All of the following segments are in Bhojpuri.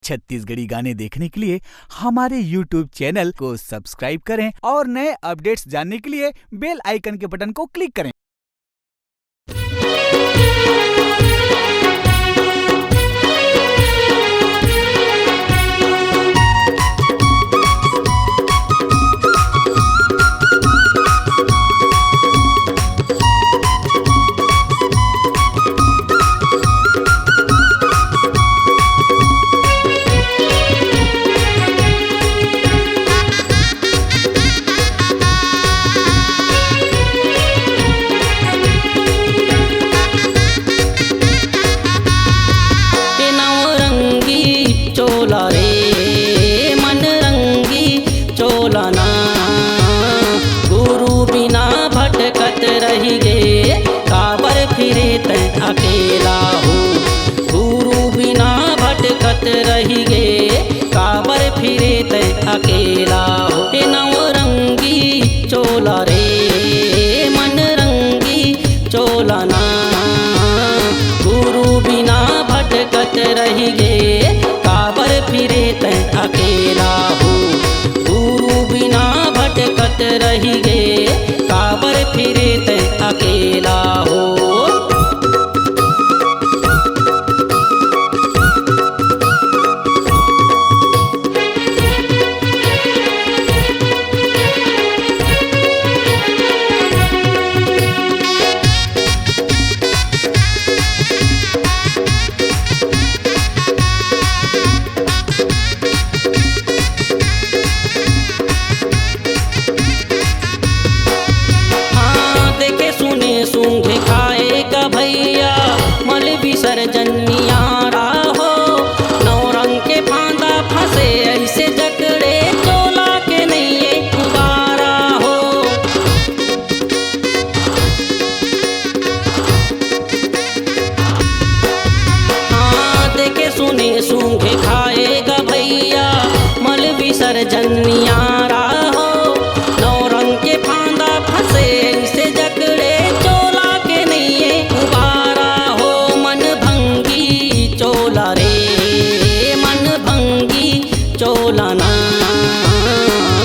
छत्तीसगढ़ी गाने देखने के लिए हमारे YouTube चैनल को सब्सक्राइब करें और नए अपडेट्स जानने के लिए बेल आइकन के बटन को क्लिक करें। अकेला हो गुरु बिना भटकत रही गे काबर फिरे तै अकेला हो। नवरंगी चोला रे मन रंगी चोला ना गुरु बिना भटकत रही गे काबर फिरे तै अकेला हो गुरु बिना भटकत रही गे काबर फिरे तै अकेला हो। जन्नियारा हो नौरंग के फांदा फंसे ऐसे जकड़े चोला के नहीं कुबारा हो। हाँ देखे सुने सूंघे खाएगा भैया मल बिसर जन्नियारा हो नौरंग के फांदा फंसे ऐसे जकड़े चोला के नहीं कुबारा हो। चोला रे मन भंगी चोला ना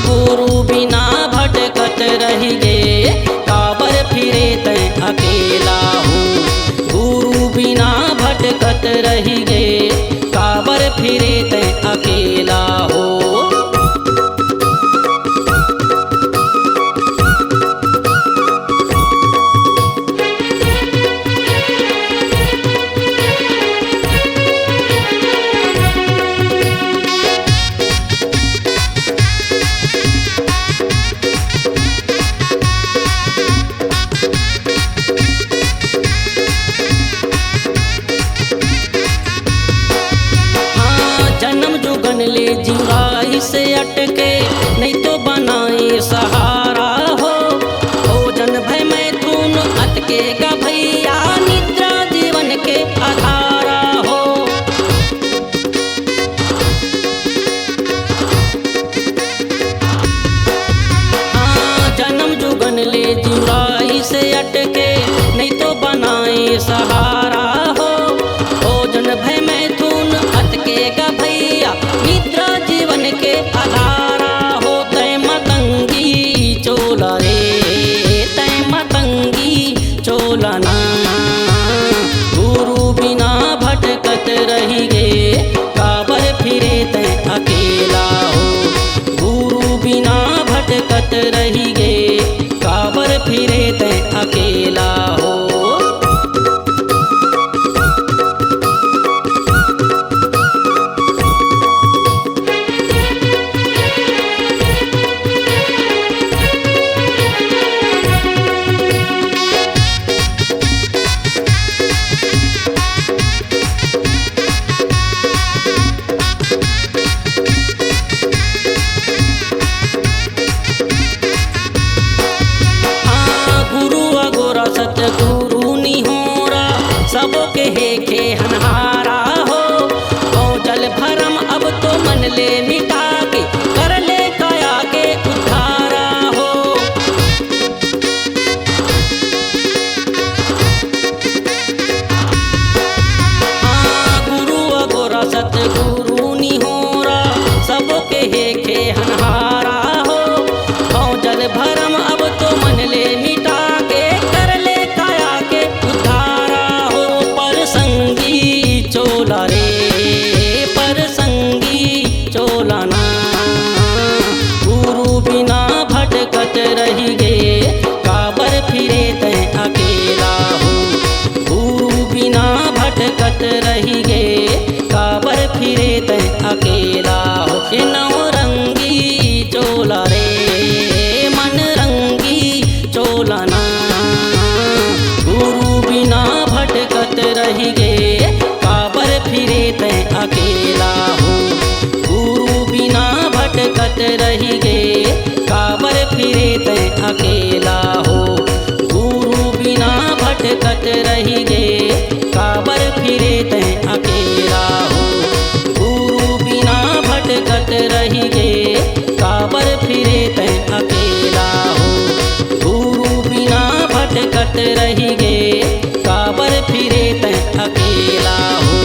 गुरु बिना भटकत रही गे काबर फिरे तै अकेला हो गुरु बिना भटकत रही गे काबर फिरे तै अकेला हो। ले जिंगाई से अटके नहीं तो बनाए सहारा हो भोजन भय मैथुन अटकेगा भैया निद्रा जीवन के आधारा हो। हाँ जन्म जुगन ले जिंगाई से अटके नहीं तो बनाए सहारा हो भोजन भय मैथुन अटकेगा भैया निद्रा जीवन के आधारा हो। तय मतंगी चोला रे तय मतंगी चोला ना गुरु बिना भटकत रही गे काबर फिरे तय अकेला हो गुरु बिना भटकत रही गे काबर फिरे तय अकेला हो। सतगुरु निहोरा सबके हेखे हनहारा हो जल भरम अब तो मन ले मिटा के कर ले काया के उद्धारा हो। हाँ गुरु अगोरा सतगुरु नि भटकत रही गे, काबर फिरे तै अकेला हो। ए नवरंगी चोला रे मन रंगी चोला ना, गुरु बिना भटकत रही गे, काबर फिरे तै अकेला हो। गुरु बिना भटकत रही गे, काबर फिरे तै अकेला हो। गुरु बिना भटकत रही गे, काबर फिरे तै अकेला हो। गुरु बिना भटकत रही गे, काबर फिरे तै अकेला हो। गुरु बिना भटकत रही गे, काबर फिरे तै अकेला हो।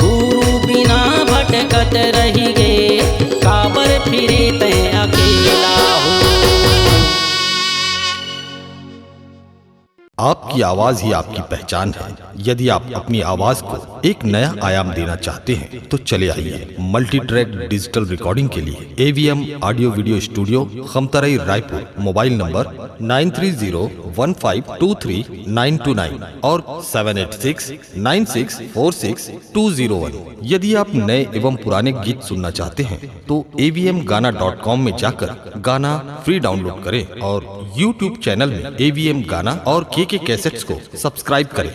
गुरु बिना भटकत रही गे, काबर फिरे तै अकेला हो। आपकी आवाज ही आपकी पहचान है। यदि आप अपनी आवाज को एक नया आयाम देना चाहते हैं तो चले आइए मल्टी ट्रैक डिजिटल रिकॉर्डिंग के लिए AVM audio video studio, Khamtarai, Raipur. Mobile number 9301523929 और 7869646201। यदि आप नए एवं पुराने गीत सुनना चाहते हैं तो avmgana.com में जाकर गाना फ्री डाउनलोड करें और YouTube चैनल में AVM गाना और KK कैसेट्स को सब्सक्राइब करें।